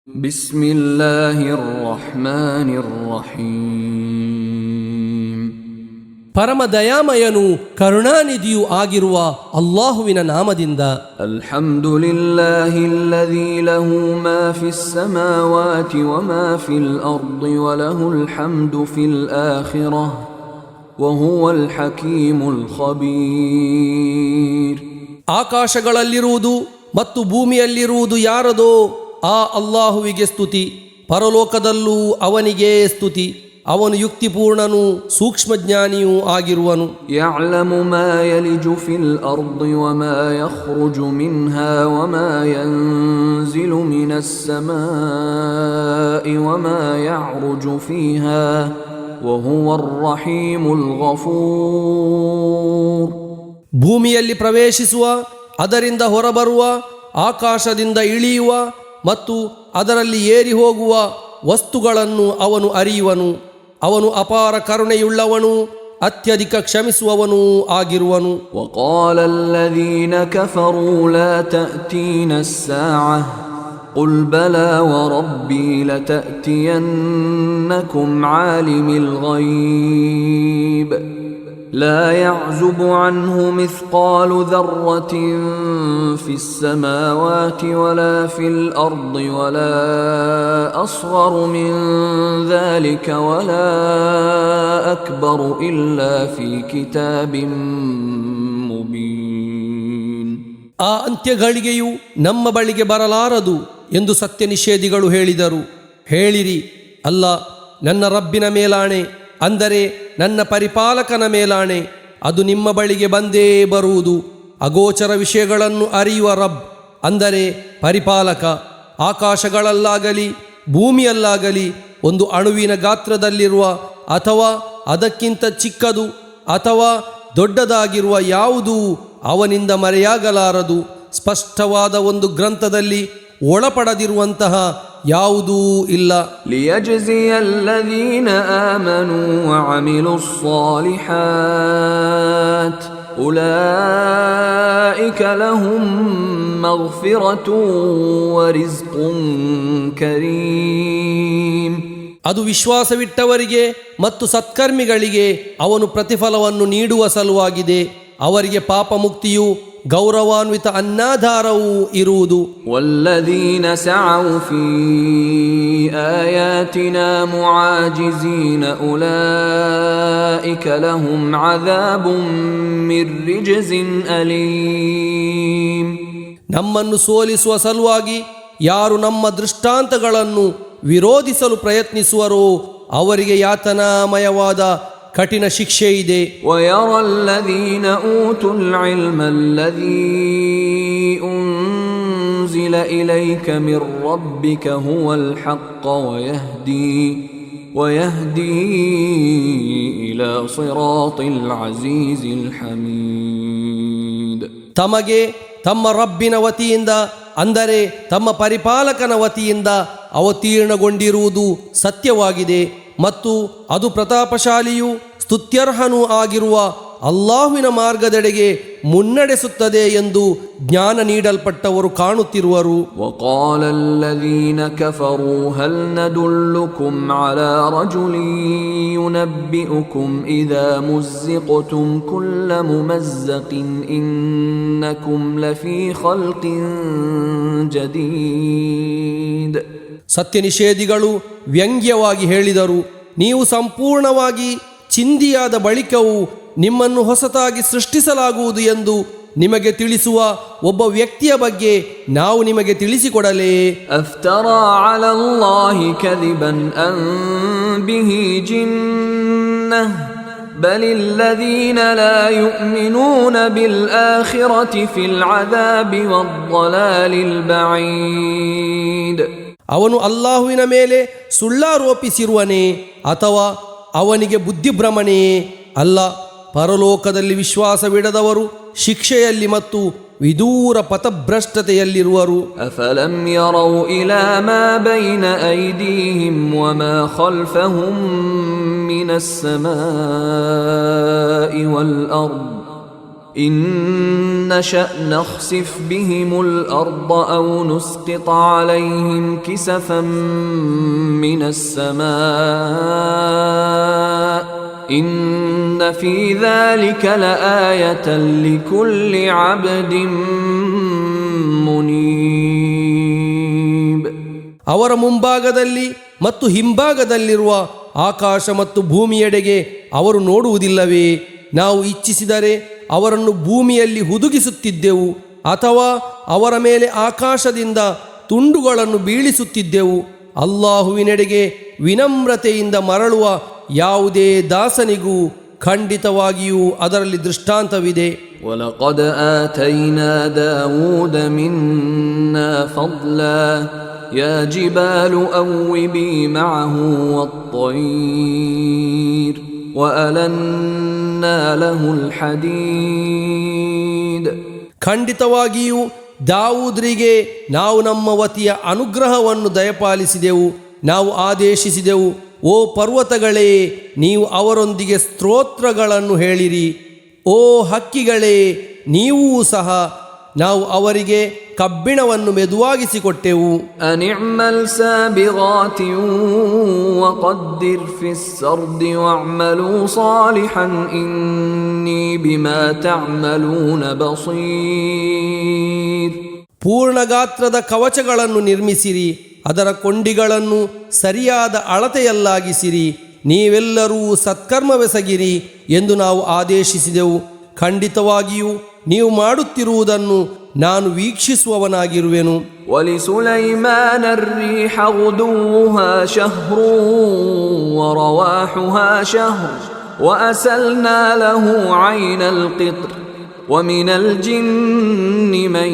بسم الله الرحمن الرحيم ಪರಮ ದಯಾಮಯನು ಕರುಣಾನಿಧಿಯೂ ಆಗಿರುವ ಅಲ್ಲಾಹುವಿನ ನಾಮದಿಂದ. الحمد لله الذي له ما في السماوات وما في الأرض وله الحمد في الآخرة وهو الحكيم الخبير. ಆಕಾಶಗಳಲ್ಲಿರುವುದು ಮತ್ತು ಭೂಮಿಯಲ್ಲಿರುವುದು ಯಾರದೋ ಆ ಅಲ್ಲಾಹುವಿಗೆ ಸ್ತುತಿ, ಪರಲೋಕದಲ್ಲೂ ಅವನಿಗೆ ಸ್ತುತಿ. ಅವನು ಯುಕ್ತಿಪೂರ್ಣನೂ ಸೂಕ್ಷ್ಮಜ್ಞಾನಿಯೂ ಆಗಿರುವನು. يعلم ما يلج في الأرض وما يخرج منها وما ينزل من السماء وما يعرج فيها وهو الرحيم الغفور. ಭೂಮಿಯಲ್ಲಿ ಪ್ರವೇಶಿಸುವ, ಅದರಿಂದ ಹೊರಬರುವ, ಆಕಾಶದಿಂದ ಇಳಿಯುವ ಮತ್ತು ಅದರಲ್ಲಿ ಏರಿ ಹೋಗುವ ವಸ್ತುಗಳನ್ನು ಅವನು ಅರಿಯುವನು. ಅವನು ಅಪಾರ ಕರುಣೆಯುಳ್ಳವನು, ಅತ್ಯಧಿಕ ಕ್ಷಮಿಸುವವನೂ ಆಗಿರುವನು. وقال الذين كفروا لا تأتينا الساعة قل بلى وربي لتأتينكم عالم الغيب لا يعزب عنه مثقال ذرة في السماوات ولا في الأرض ولا أصغر من ذلك ولا أكبر إلا في كتاب مبين. ಆ ಅಂತ್ಯಗಳಿಗೆಯೂ ನಮ್ಮ ಬಳಿಗೆ ಬರಲಾರದು ಎಂದು ಸತ್ಯ ನಿಷೇಧಿಗಳು ಹೇಳಿದರು. ಹೇಳಿರಿ, ಅಲ್ಲ, ನನ್ನ ರಬ್ಬಿನ ಮೇಲಾಣೆ, ಅಂದರೆ ನನ್ನ ಪರಿಪಾಲಕನ ಮೇಲಾಣೆ, ಅದು ನಿಮ್ಮ ಬಳಿಗೆ ಬಂದೇ ಬರುವುದು. ಅಗೋಚರ ವಿಷಯಗಳನ್ನು ಅರಿಯುವ ರಬ್, ಅಂದರೆ ಪರಿಪಾಲಕ. ಆಕಾಶಗಳಲ್ಲಾಗಲಿ ಭೂಮಿಯಲ್ಲಾಗಲಿ ಒಂದು ಅಣುವಿನ ಗಾತ್ರದಲ್ಲಿರುವ ಅಥವಾ ಅದಕ್ಕಿಂತ ಚಿಕ್ಕದು ಅಥವಾ ದೊಡ್ಡದಾಗಿರುವ ಯಾವುದೂ ಅವನಿಂದ ಮರೆಯಾಗಲಾರದು. ಸ್ಪಷ್ಟವಾದ ಒಂದು ಗ್ರಂಥದಲ್ಲಿ ಒಳಪಡದಿರುವಂತಹ ಯಾವುದೂ ಇಲ್ಲ. ليجزي الذين آمنوا وعملوا الصالحات أولئك لهم مغفرة ورزق كريم. ಅದು ವಿಶ್ವಾಸವಿಟ್ಟವರಿಗೆ ಮತ್ತು ಸತ್ಕರ್ಮಿಗಳಿಗೆ ಅವನು ಪ್ರತಿಫಲವನ್ನು ನೀಡುವ ಸಲುವಾಗಿದೆ. ಅವರಿಗೆ ಪಾಪ ಮುಕ್ತಿಯು ಗೌರವಾನ್ವಿತ ಅನ್ನಾಧಾರವೂ ಇರುವುದು. والذين سعوا في آياتنا معاجزين أولئك لهم عذاب من رجز أليم. ನಮ್ಮನ್ನು ಸೋಲಿಸುವ ಸಲುವಾಗಿ ಯಾರು ನಮ್ಮ ದೃಷ್ಟಾಂತಗಳನ್ನು ವಿರೋಧಿಸಲು ಪ್ರಯತ್ನಿಸುವರೋ ಅವರಿಗೆ ಯಾತನಾಮಯವಾದ ಕಠಿಣ ಶಿಕ್ಷೆ ಇದೆ. ويرى الذين أوتوا العلم الذي أنزل إليك من ربك هو الحق ويهدي إلى صراط العزيز الحميد. ತಮಗೆ ತಮ್ಮ ರಬ್ಬಿನ ವತಿಯಿಂದ, ಅಂದರೆ ತಮ್ಮ ಪರಿಪಾಲಕನ ವತಿಯಿಂದ ಅವತೀರ್ಣಗೊಂಡಿರುವುದು ಸತ್ಯವಾಗಿದೆ ಮತ್ತು ಅದು ಪ್ರತಾಪಶಾಲಿಯೂ ಸ್ತುತ್ಯರ್ಹನೂ ಆಗಿರುವ ಅಲ್ಲಾಹುವಿನ ಮಾರ್ಗದೆಡೆಗೆ ಮುನ್ನಡೆಸುತ್ತದೆ ಎಂದು ಜ್ಞಾನ ನೀಡಲ್ಪಟ್ಟವರು ಕಾಣುತ್ತಿರುವರು. وقال الذين كفروا هل ندلكم على رجل ينبئكم إذا مزقتم كل ممزق إنكم لفي خلق جديد. ಸತ್ಯ ನಿಷೇಧಿಗಳು ವ್ಯಂಗ್ಯವಾಗಿ ಹೇಳಿದರು, ನೀವು ಸಂಪೂರ್ಣವಾಗಿ ಚಿಂದಿಯಾದ ಬಳಿಕವೂ ನಿಮ್ಮನ್ನು ಹೊಸತಾಗಿ ಸೃಷ್ಟಿಸಲಾಗುವುದು ಎಂದು ನಿಮಗೆ ತಿಳಿಸುವ ಒಬ್ಬ ವ್ಯಕ್ತಿಯ ಬಗ್ಗೆ ನಾವು ನಿಮಗೆ ತಿಳಿಸಿಕೊಡಲೇ? ಅಫ್ತರಾ ಅಲಾ ಅಲ್ಲಾಹಿ ಕದಿಬನ್ ಅನ್ ಬಿಹಿ ಜಿನ್ನಹ ಬಲಿಲ್ಲದೀನ ಲಾ ಯುಮಿನೂನ ಬಿಲ್ ಆಖಿರತಿ ಫಿಲ್ ಅದಾಬಿ ವದ್ದಲಾಲಿಲ್ ಬഈದ್. ಅವನು ಅಲ್ಲಾಹುವಿನ ಮೇಲೆ ಸುಳ್ಳಾರೋಪಿಸಿರುವನೇ ಅಥವಾ ಅವನಿಗೆ ಬುದ್ಧಿಭ್ರಮಣೆ? ಅಲ್ಲ, ಪರಲೋಕದಲ್ಲಿ ವಿಶ್ವಾಸವಿಡದವರು ಶಿಕ್ಷೆಯಲ್ಲಿ ಮತ್ತು ವಿದೂರ ಪಥಭ್ರಷ್ಟತೆಯಲ್ಲಿರುವರು. ಅಫಲಂ ಯರೌ ಇಲಾ ಮಾ ಬೈನ ಐದೀಹಿಂ ವಮಾ ಖಲ್ಫಹುಂ ಮಿನಸ್ ಸಮಾಇ ವಲ್ ಅರ್ದ್ إن نشأ نخسف بهم الأرض أو نسقط عليهم كسفا من السماء إن في ذلك لآية لكل عبد منيب. ಅವರ ಮುಂಭಾಗದಲ್ಲಿ ಮತ್ತು ಹಿಂಭಾಗದಲ್ಲಿರುವ ಆಕಾಶ ಮತ್ತು ಭೂಮಿಯೆಡೆಗೆ ಅವರು ನೋಡುವುದಿಲ್ಲವೇ? ನಾವು ಇಚ್ಛಿಸಿದರೆ ಅವರನ್ನು ಭೂಮಿಯಲ್ಲಿ ಹುದುಗಿಸುತ್ತಿದ್ದೆವು ಅಥವಾ ಅವರ ಮೇಲೆ ಆಕಾಶದಿಂದ ತುಂಡುಗಳನ್ನು ಬೀಳಿಸುತ್ತಿದ್ದೆವು. ಅಲ್ಲಾಹುವಿನೆಡೆಗೆ ವಿನಮ್ರತೆಯಿಂದ ಮರಳುವ ಯಾವುದೇ ದಾಸನಿಗೂ ಖಂಡಿತವಾಗಿಯೂ ಅದರಲ್ಲಿ ದೃಷ್ಟಾಂತವಿದೆ. وَلَقَدْ آتَيْنَا دَاوُودَ مِنَّا فَضْلًا يَا جِبَالُ أَوِّبِي مَعَهُ وَالطَّيْرَ وَأَلَنَّا لَهُ الْحَدِيدَ. ಖಂಡಿತವಾಗಿಯೂ ದಾವೂದ್ರಿಗೆ ನಾವು ನಮ್ಮ ವತಿಯ ಅನುಗ್ರಹವನ್ನು ದಯಪಾಲಿಸಿದೆವು. ನಾವು ಆದೇಶಿಸಿದೆವು, ಓ ಪರ್ವತಗಳೇ, ನೀವು ಅವರೊಂದಿಗೆ ಸ್ತೋತ್ರಗಳನ್ನು ಹೇಳಿರಿ. ಓ ಹಕ್ಕಿಗಳೇ, ನೀವೂ ಸಹ ನಾವು ಅವರಿಗೆ ಕಬ್ಬಿಣವನ್ನು ಮೆದುವಾಗಿಸಿಕೊಟ್ಟೆವು. ಅನಿಅ್ಮಲ್ ಸಾಬಿಗಾತಿನ್ ವಕದ್ದಿರ್ ಫಿಸ್ ಸರ್ದಿ ವಅಮಲು ಸಾಲಿಹನ್ ಇನ್ನೀ ಬಿಮಾ ತಅಮಲೂನ ಬಸೀರ್. ಪೂರ್ಣ ಗಾತ್ರದ ಕವಚಗಳನ್ನು ನಿರ್ಮಿಸಿರಿ, ಅದರ ಕೊಂಡಿಗಳನ್ನು ಸರಿಯಾದ ಅಳತೆಯಲ್ಲಾಗಿಸಿರಿ, ನೀವೆಲ್ಲರೂ ಸತ್ಕರ್ಮವೆಸಗಿರಿ ಎಂದು ನಾವು ಆದೇಶಿಸಿದೆವು. ಖಂಡಿತವಾಗಿಯೂ ನೀವು ಮಾಡುತ್ತಿರುವುದನ್ನು ನಾನು ವೀಕ್ಷಿಸುವವನಾಗಿರುವೆನು. ವಲಿಸುಲೈಮಾನ الريح غدوها شهر ورواحها شهر وأسلنا له عين القطر ومن الجن من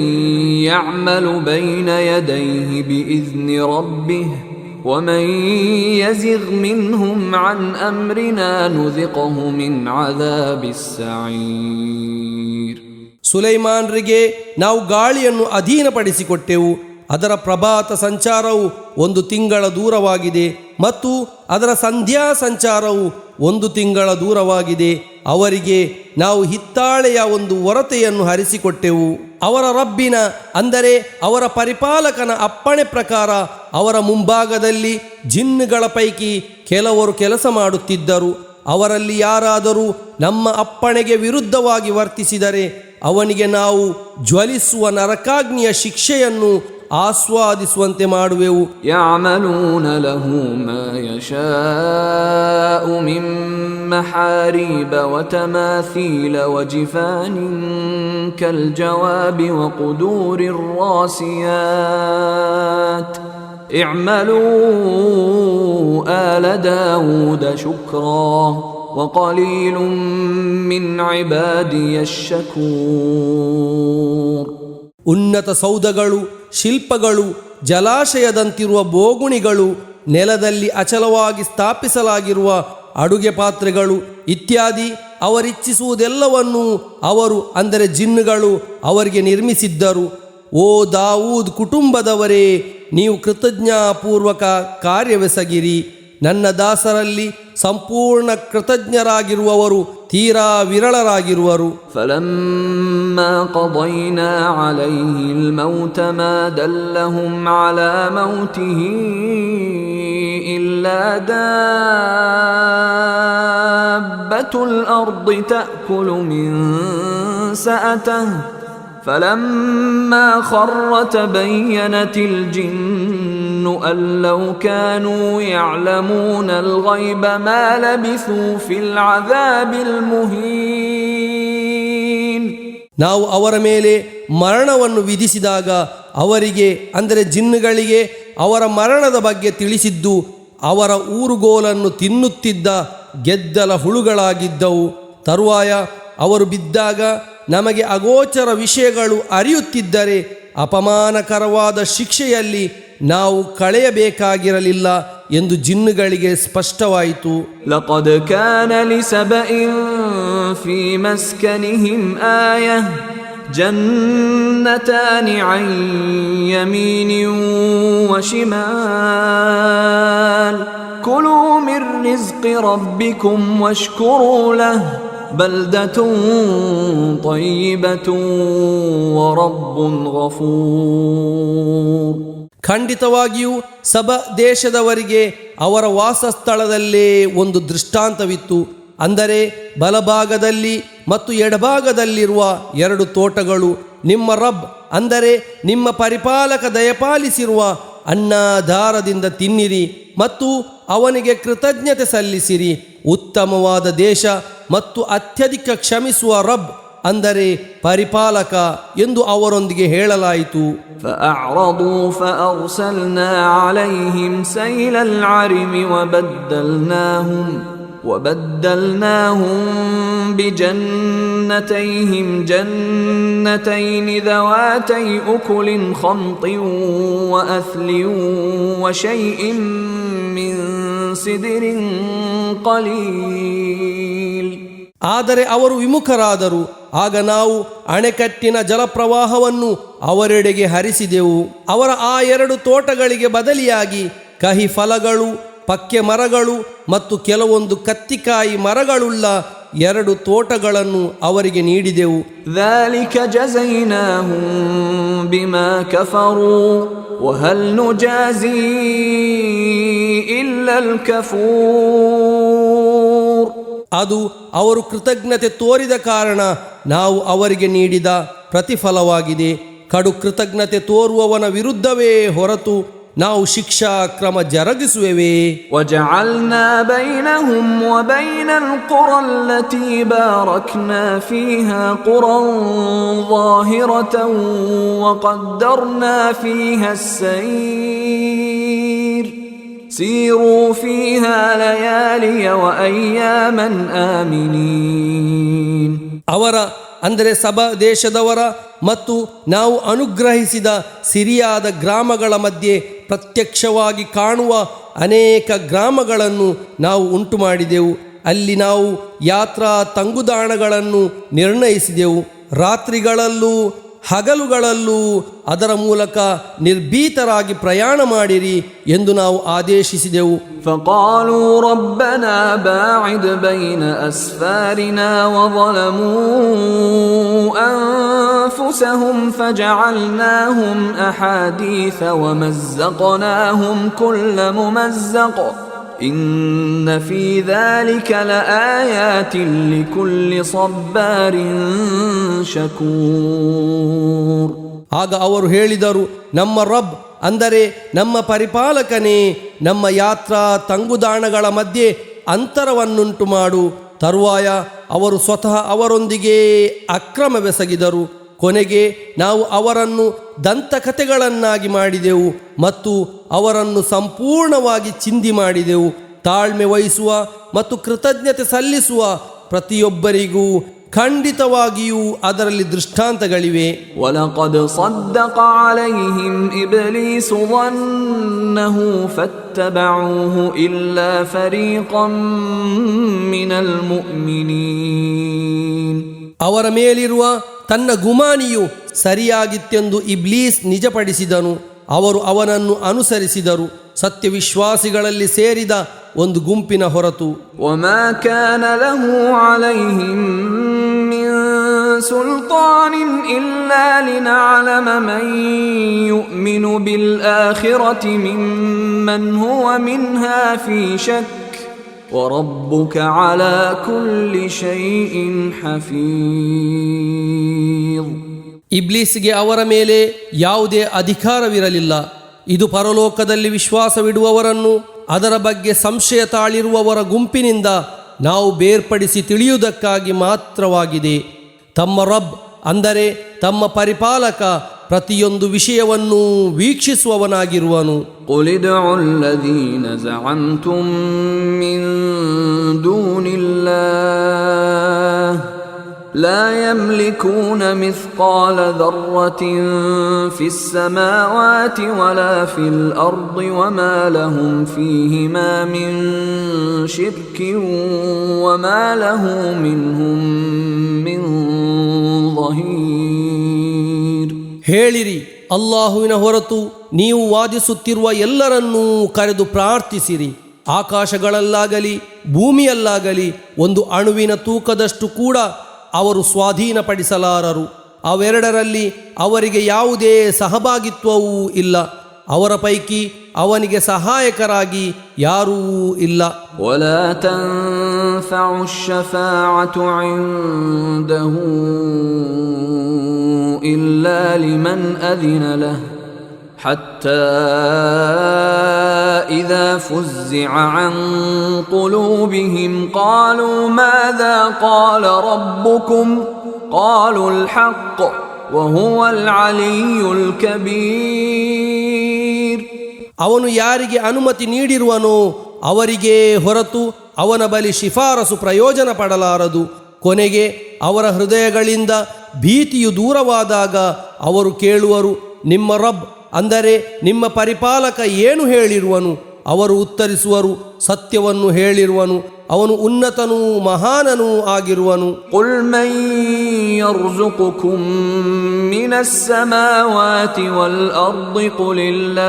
يعمل بين يديه بإذن ربه ومن يزغ منهم عن أمرنا نذقه من عذاب السعير. ಸುಲೈಮಾನ್ರಿಗೆ ನಾವು ಗಾಳಿಯನ್ನು ಅಧೀನಪಡಿಸಿಕೊಟ್ಟೆವು. ಅದರ ಪ್ರಭಾತ ಸಂಚಾರವು 1 ತಿಂಗಳ ದೂರವಾಗಿದೆ ಮತ್ತು ಅದರ ಸಂಧ್ಯಾ ಸಂಚಾರವು 1 ತಿಂಗಳ ದೂರವಾಗಿದೆ. ಅವರಿಗೆ ನಾವು ಹಿತ್ತಾಳೆಯ ಒಂದು ಒರತೆಯನ್ನು ಹರಿಸಿಕೊಟ್ಟೆವು. ಅವರ ರಬ್ಬಿನ ಅಂದರೆ ಅವರ ಪರಿಪಾಲಕನ ಅಪ್ಪಣೆ ಪ್ರಕಾರ ಅವರ ಮುಂಭಾಗದಲ್ಲಿ ಜಿನ್ನುಗಳ ಪೈಕಿ ಕೆಲವರು ಕೆಲಸ ಮಾಡುತ್ತಿದ್ದರು. ಅವರಲ್ಲಿ ಯಾರಾದರೂ ನಮ್ಮ ಅಪ್ಪಣೆಗೆ ವಿರುದ್ಧವಾಗಿ ವರ್ತಿಸಿದರೆ ಅವನಿಗೆ ನಾವು ಜ್ವಲಿಸುವ ನರಕಾಗ್ನಿಯ ಶಿಕ್ಷೆಯನ್ನು ಆಸ್ವಾದಿಸುವಂತೆ ಮಾಡುವೆವು. ಯಅಮಲೂನ ಲಹು ಮಾ ಯಶಾಉ ಮಿನ್ ಮಹಾರೀಬ ವತಮಾಥೀಲ ವಜಿಫಾನಿನ್ ಕಲ್ ಜವಾಬಿ ವಖುದೂರಿರ್ ರಾಸಿಯಾತ್ ಇಅಮಲೂ ಆಲ ದಾವೂದ ಶುಕ್ರಾ ವಕಲೀಲುಂ ಮಿನ್ ಇಬಾದಿಯ ಶಕೂರ್. ಉನ್ನತ ಸೌಧಗಳು, ಶಿಲ್ಪಗಳು, ಜಲಾಶಯದಂತಿರುವ ಬೋಗುಣಿಗಳು, ನೆಲದಲ್ಲಿ ಅಚಲವಾಗಿ ಸ್ಥಾಪಿಸಲಾಗಿರುವ ಅಡುಗೆ ಪಾತ್ರೆಗಳು ಇತ್ಯಾದಿ ಅವರಿಚ್ಛಿಸುವುದೆಲ್ಲವನ್ನೂ ಅವರು ಅಂದರೆ ಜಿನ್ನುಗಳು ಅವರಿಗೆ ನಿರ್ಮಿಸಿದ್ದರು. ಓ ದಾವೂದ್ ಕುಟುಂಬದವರೇ, ನೀವು ಕೃತಜ್ಞಾಪೂರ್ವಕ ಕಾರ್ಯವೆಸಗಿರಿ. ನನ್ನ ದಾಸರಲ್ಲಿ ಸಂಪೂರ್ಣ ಕೃತಜ್ಞರಾಗಿರುವವರು ತೀರಾ ವಿರಳರಾಗಿರುವರು. ಫಲಮ್ಮಾ ಕದೈನಾ ಅಲೈಹಿಲ್ ಮೌತ ಮಾ ದಲ್ಲಹುಂ ಅಲಾ ಮೌತಿಹಿ ಇಲ್ಲಾ ದಾಬ್ಬತುಲ್ ಅರ್ದಿ ತಅಕುಲು ಮಿನ್ ಸಅತಹಿ فلما خر تبينت الجن أن لو كانوا يعلمون الغيب ما لبثوا في العذاب المهين. ನಾವು ಅವರ ಮೇಲೆ ಮರಣವನ್ನು ವಿಧಿಸಿದಾಗ ಅವರಿಗೆ ಅಂದರೆ ಜಿನ್ನುಗಳಿಗೆ ಅವರ ಮರಣದ ಬಗ್ಗೆ ತಿಳಿಸಿದ್ದು ಅವರ ಊರುಗೋಲನ್ನು ತಿನ್ನುತ್ತಿದ್ದ ಗೆದ್ದಲ ಹುಳುಗಳಾಗಿದ್ದವು. ತರುವಾಯ ಅವರು ಬಿದ್ದಾಗ ನಮಗೆ ಅಗೋಚರ ವಿಷಯಗಳು ಅರಿಯುತ್ತಿದ್ದರೆ ಅಪಮಾನಕರವಾದ ಶಿಕ್ಷೆಯಲ್ಲಿ ನಾವು ಕಳೆಯಬೇಕಾಗಿರಲಿಲ್ಲ ಎಂದು ಜಿನ್ನುಗಳಿಗೆ ಸ್ಪಷ್ಟವಾಯಿತು. ಲಕದ್ ಕಾನ ಲಿಸಬಇನ್ ಫೀ ಮಸ್ಕನಿಹಿಂ ಆಯಾ ಜನ್ನತಾನಿ ಅನ್ ಯಮೀನಿನ್ ವಶಿಮಾಲ್ ಕುಲೂ ಮಿನ್ ರಿಜ್ಕಿ ರಬ್ಬಿಕುಂ ವಶ್ಕುರೂ ಲಹು بلدة طيبة ورب غفور. ಖಂಡಿತವಾಗಿಯೂ ಸಬಾ ದೇಶದವರಿಗೆ ಅವರ ವಾಸಸ್ಥಳದಲ್ಲೇ ಒಂದು ದೃಷ್ಟಾಂತವಿತ್ತು. ಅಂದರೆ ಬಲಭಾಗದಲ್ಲಿ ಮತ್ತು ಎಡಭಾಗದಲ್ಲಿರುವ 2 ತೋಟಗಳು. ನಿಮ್ಮ ರಬ್ ಅಂದರೆ ನಿಮ್ಮ ಪರಿಪಾಲಕ ದಯಪಾಲಿಸಿರುವ ಅನ್ನಧಾರದಿಂದ ತಿನ್ನಿರಿ ಮತ್ತು ಅವನಿಗೆ ಕೃತಜ್ಞತೆ ಸಲ್ಲಿಸಿರಿ. ಉತ್ತಮವಾದ ದೇಶ ಮತ್ತು ಅತ್ಯಧಿಕ ಕ್ಷಮಿಸುವ ರಬ್ ಅಂದರೆ ಪರಿಪಾಲಕ ಎಂದು ಅವರೊಂದಿಗೆ ಹೇಳಲಾಯಿತು. فأعرضوا فأرسلنا عليهم سيل العرم وبدلناهم بجنتيهم جنتين ذواتي أكل خمط وأثل وشيء من سدر قليل. ಆದರೆ ಅವರು ವಿಮುಖರಾದರು. ಆಗ ನಾವು ಅಣೆಕಟ್ಟಿನ ಜಲಪ್ರವಾಹವನ್ನು ಅವರೆಡೆಗೆ ಹರಿಸಿದೆವು. ಅವರ ಆ 2 ತೋಟಗಳಿಗೆ ಬದಲಿಯಾಗಿ ಕಹಿ ಫಲಗಳು, ಪಕ್ಕೆ ಮರಗಳು ಮತ್ತು ಕೆಲವೊಂದು ಕತ್ತಿಕಾಯಿ ಮರಗಳುಳ್ಳ 2 ತೋಟಗಳನ್ನು ಅವರಿಗೆ ನೀಡಿದೆವು. ذلك جزيناهم بما كفروا وهل نجازي إلا الكفور. ಅದು ಅವರು ಕೃತಜ್ಞತೆ ತೋರಿದ ಕಾರಣ ನಾವು ಅವರಿಗೆ ನೀಡಿದ ಪ್ರತಿಫಲವಾಗಿದೆ. ಕಡು ಕೃತಜ್ಞತೆ ತೋರುವವನ ವಿರುದ್ಧವೇ ಹೊರತು ನಾವು ಶಿಕ್ಷಾ ಕ್ರಮ ಜರುಗಿಸುವೆವೇ. وجعلنا بينهم وبين القرى التي باركنا فيها قرى ظاهرة وقدرنا فيها السير سيروا فيها ليالي وأياما آمنين. ಅವರ ಅಂದರೆ ಸಬಾ ದೇಶದವರ ಮತ್ತು ನಾವು ಅನುಗ್ರಹಿಸಿದ ಸಿರಿಯಾದ ಗ್ರಾಮಗಳ ಮಧ್ಯೆ ಪ್ರತ್ಯಕ್ಷವಾಗಿ ಕಾಣುವ ಅನೇಕ ಗ್ರಾಮಗಳನ್ನು ನಾವು ಉಂಟು ಮಾಡಿದೆವು. ಅಲ್ಲಿ ನಾವು ಯಾತ್ರಾ ತಂಗುದಾಣಗಳನ್ನು ನಿರ್ಣಯಿಸಿದೆವು. ರಾತ್ರಿಗಳಲ್ಲೂ ಹಗಲುಗಳಲ್ಲೂ ಅದರ ಮೂಲಕ ನಿರ್ಭೀತರಾಗಿ ಪ್ರಯಾಣ ಮಾಡಿರಿ ಎಂದು ನಾವು ಆದೇಶಿಸಿದೆವು. فقالوا ربنا باعد بين أسفارنا وظلموا أنفسهم فجعلناهم أحاديث ومزقناهم كل ممزق إن في ذلك لآيات لكل صبار شكور. ಆಗ ಅವರು ಹೇಳಿದರು, ನಮ್ಮ ರಬ್ ಅಂದರೆ ನಮ್ಮ ಪರಿಪಾಲಕನೇ, ನಮ್ಮ ಯಾತ್ರಾ ತಂಗುದಾಣಗಳ ಮಧ್ಯೆ ಅಂತರವನ್ನುಂಟು ಮಾಡು. ತರುವಾಯ ಅವರು ಸ್ವತಃ ಅವರೊಂದಿಗೆ ಅಕ್ರಮವೆಸಗಿದರು. ಕೊನೆಗೆ ನಾವು ಅವರನ್ನು ದಂತಕಥೆಗಳನ್ನಾಗಿ ಮಾಡಿದೆವು ಮತ್ತು ಅವರನ್ನು ಸಂಪೂರ್ಣವಾಗಿ ಚಿಂದಿ ಮಾಡಿದೆವು. ತಾಳ್ಮೆ ವಹಿಸುವ ಮತ್ತು ಕೃತಜ್ಞತೆ ಸಲ್ಲಿಸುವ ಪ್ರತಿಯೊಬ್ಬರಿಗೂ ಖಂಡಿತವಾಗಿಯೂ ಅದರಲ್ಲಿ ದೃಷ್ಟಾಂತಗಳಿವೆ. وَلَقَدْ صَدَّقَ عَلَيْهِمْ إِبْلِيسُ ظَنَّهُ فَاتَّبَعُوهُ إِلَّا فَرِيقًا مِنَ الْمُؤْمِنِينَ. ಅವರ ಮೇಲಿರುವ ತನ್ನ ಗುಮಾನಿಯು ಸರಿಯಾಗಿತ್ತೆಂದು ಇಬ್ಲೀಸ್ ನಿಜಪಡಿಸಿದನು. ಅವರು ಅವನನ್ನು ಅನುಸರಿಸಿದರು, ಸತ್ಯವಿಶ್ವಾಸಿಗಳಲ್ಲಿ ಸೇರಿದ ಒಂದು ಗುಂಪಿನ ಹೊರತು. وَمَا كَانَ لَهُ عَلَيْهِمْ مِنْ سُلْطَانٍ إِلَّا لِنَعْلَمَ مَنْ يُؤْمِنُ بِالْآخِرَةِ مِمَّنْ هُوَ مِنْهَا فِي شَكٍّ وَرَبُّكَ عَلَى كُلِّ شَيْءٍ حَفِيظٌ. ಇಬ್ಲೀಸ್ಗೆ ಅವರ ಮೇಲೆ ಯಾವುದೇ ಅಧಿಕಾರವಿರಲಿಲ್ಲ. ಇದು ಪರಲೋಕದಲ್ಲಿ ವಿಶ್ವಾಸವಿಡುವವರನ್ನು ಅದರ ಬಗ್ಗೆ ಸಂಶಯ ತಾಳಿರುವವರ ಗುಂಪಿನಿಂದ ನಾವು ಬೇರ್ಪಡಿಸಿ ತಿಳಿಯುವುದಕ್ಕಾಗಿ ಮಾತ್ರವಾಗಿದೆ. ತಮ್ಮ ರಬ್ ಅಂದರೆ ತಮ್ಮ ಪರಿಪಾಲಕ ಪ್ರತಿಯೊಂದು ವಿಷಯವನ್ನು ವೀಕ್ಷಿಸುವವನಾಗಿರುವನು. قُلِ ادْعُوا الَّذِينَ زَعَمْتُم مِّن دُونِ اللَّهِ لَا يَمْلِكُونَ مِثْقَالَ ذَرَّةٍ فِي السَّمَاوَاتِ وَلَا فِي الْأَرْضِ وَمَا لَهُمْ فِيهِمَا مِنْ شِرْكٍ وَمَا لَهُ مِنْهُمْ مِنْ ظَهِيرٍ. ಹೇಳಿರಿ, ಅಲ್ಲಾಹುವಿನ ಹೊರತು ನೀವು ವಾದಿಸುತ್ತಿರುವ ಎಲ್ಲರನ್ನೂ ಕರೆದು ಪ್ರಾರ್ಥಿಸಿರಿ. ಆಕಾಶಗಳಲ್ಲಾಗಲಿ ಭೂಮಿಯಲ್ಲಾಗಲಿ ಒಂದು ಅಣುವಿನ ತೂಕದಷ್ಟು ಕೂಡ ಅವರು ಸ್ವಾಧೀನಪಡಿಸಲಾರರು. ಅವೆರಡರಲ್ಲಿ ಅವರಿಗೆ ಯಾವುದೇ ಸಹಭಾಗಿತ್ವವೂ ಇಲ್ಲ. ಅವರ ಪೈಕಿ ಅವನಿಗೆ ಸಹಾಯಕರಾಗಿ ಯಾರೂ ಇಲ್ಲ. ವಲಾ ತನ್ಫഉ ಅಶ್ಶಫಾಅತು ಇಂದಹು ಇಲ್ಲಾ ಲಿಮನ್ ಅದಿನ ಲಹು حتى إذا فزع عن قلوبهم قالوا ماذا قال ربكم قالوا الحق وهو العلي الكبير. ಅವನು ಯಾರಿಗೆ ಅನುಮತಿ ನೀಡಿರುವನೋ ಅವರಿಗೆ ಹೊರತು ಅವನ ಬಳಿ ಶಿಫಾರಸು ಪ್ರಯೋಜನ ಪಡಲಾರದು. ಕೊನೆಗೆ ಅವರ ಹೃದಯಗಳಿಂದ ಭೀತಿಯು ದೂರವಾದಾಗ ಅವರು ಕೇಳುವರು, ನಿಮ್ಮ ರಬ್ ಅಂದರೆ ನಿಮ್ಮ ಪರಿಪಾಲಕ ಏನು ಹೇಳಿರುವನು? ಅವರು ಉತ್ತರಿಸುವರು, ಸತ್ಯವನ್ನು ಹೇಳಿರುವನು, ಅವನು ಉನ್ನತನೂ ಮಹಾನನೂ ಆಗಿರುವನು. ಕುಲ್ ಮನ್ ಯರ್ಜುಕುಕುಂ ಮಿನಸ್ ಸಮಾವಾತಿ ವಲ್ ಅರ್ದಿ ಕುಲಿಲ್ಲಾಹ್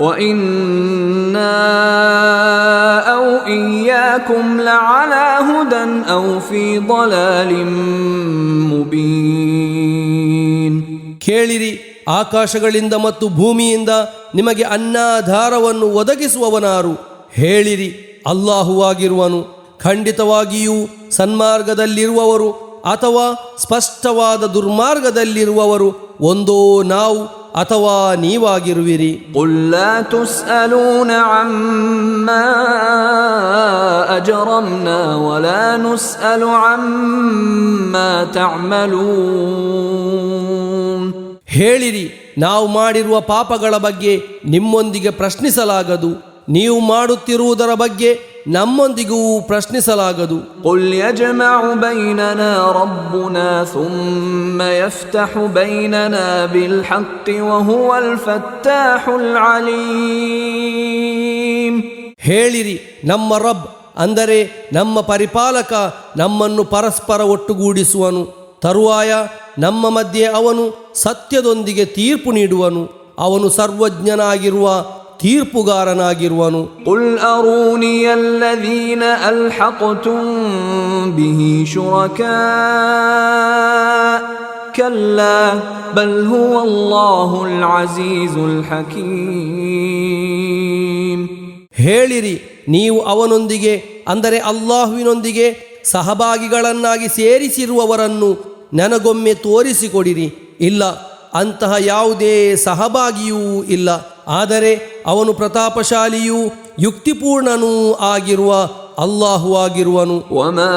ವ ಇನ್ನಾ ಔ ಇಯ್ಯಾಕುಂ ಲಅಲಾ ಹುದನ್ ಔ ಫೀ ضಲಾಲಿನ್ ಮುಬೀನ್. ಕೇಳಿರಿ, ಆಕಾಶಗಳಿಂದ ಮತ್ತು ಭೂಮಿಯಿಂದ ನಿಮಗೆ ಅನ್ನಾಧಾರವನ್ನು ಒದಗಿಸುವವನಾರು? ಹೇಳಿರಿ, ಅಲ್ಲಾಹುವಾಗಿರುವನು. ಖಂಡಿತವಾಗಿಯೂ ಸನ್ಮಾರ್ಗದಲ್ಲಿರುವವರು ಅಥವಾ ಸ್ಪಷ್ಟವಾದ ದುರ್ಮಾರ್ಗದಲ್ಲಿರುವವರು ಒಂದೋ ನಾವು ಅಥವಾ ನೀವಾಗಿರುವಿರಿ. ಕುಲ್ ಲಾ ತುಸ್ಅಲೂನ ಅಮ್ಮಾ ಅಜ್ರಮ್ನಾ ವಲಾ ನುಸ್ಅಲು ಅಮ್ಮಾ ತಅಮಲೂನ್. ಹೇಳಿರಿ, ನಾವು ಮಾಡಿರುವ ಪಾಪಗಳ ಬಗ್ಗೆ ನಿಮ್ಮೊಂದಿಗೆ ಪ್ರಶ್ನಿಸಲಾಗದು, ನೀವು ಮಾಡುತ್ತಿರುವುದರ ಬಗ್ಗೆ ನಮ್ಮೊಂದಿಗೂ ಪ್ರಶ್ನಿಸಲಾಗದು. ಕುಲ್ ಯಜ್ಮഉ ಬೈನನಾ ರಬ್ಬುನಾ ಥುಮ್ಮ ಯಫ್ತಹು ಬೈನನಾ ಬಿಲ್ ಹಕ್ಕಿ ವ ಹುವಲ್ ಫತ್ತಾಹುಲ್ ಅಲೀಮ್. ಹೇಳಿರಿ, ನಮ್ಮ ರಬ್ ಅಂದರೆ ನಮ್ಮ ಪರಿಪಾಲಕ ನಮ್ಮನ್ನು ಪರಸ್ಪರ ಒಟ್ಟುಗೂಡಿಸುವನು. ತರುವಾಯ ನಮ್ಮ ಮಧ್ಯೆ ಅವನು ಸತ್ಯದೊಂದಿಗೆ ತೀರ್ಪು ನೀಡುವನು. ಅವನು ಸರ್ವಜ್ಞನಾಗಿರುವ ತೀರ್ಪುಗಾರನಾಗಿರುವನು. ಕುಲ್ ಅರೂನಿಯ ಅಲ್ಲದೀನ ಅಲ್ಹಕ್ತುಂ ಬಿಹಿ ಶುರಕಾ ಕಲ್ಲಾ ಬಲ್ ಹುವಲ್ಲಾಹುಲ್ ಅಜೀಜುಲ್ ಹಕೀಮ್. ಹೇಳಿರಿ, ನೀವು ಅವನೊಂದಿಗೆ ಅಂದರೆ ಅಲ್ಲಾಹುವಿನೊಂದಿಗೆ ಸಹಭಾಗಿಗಳನ್ನಾಗಿ ಸೇರಿಸಿರುವವರನ್ನು ನನಗೊಮ್ಮೆ ತೋರಿಸಿಕೊಡಿರಿ. ಇಲ್ಲ, ಅಂತಹ ಯಾವುದೇ ಸಹಭಾಗಿಯೂ ಇಲ್ಲ. ಆದರೆ ಅವನು ಪ್ರತಾಪಶಾಲಿಯೂ ಯುಕ್ತಿಪೂರ್ಣನೂ ಆಗಿರುವ ಅಲ್ಲಾಹು ಆಗಿರುವನು. ವಮಾ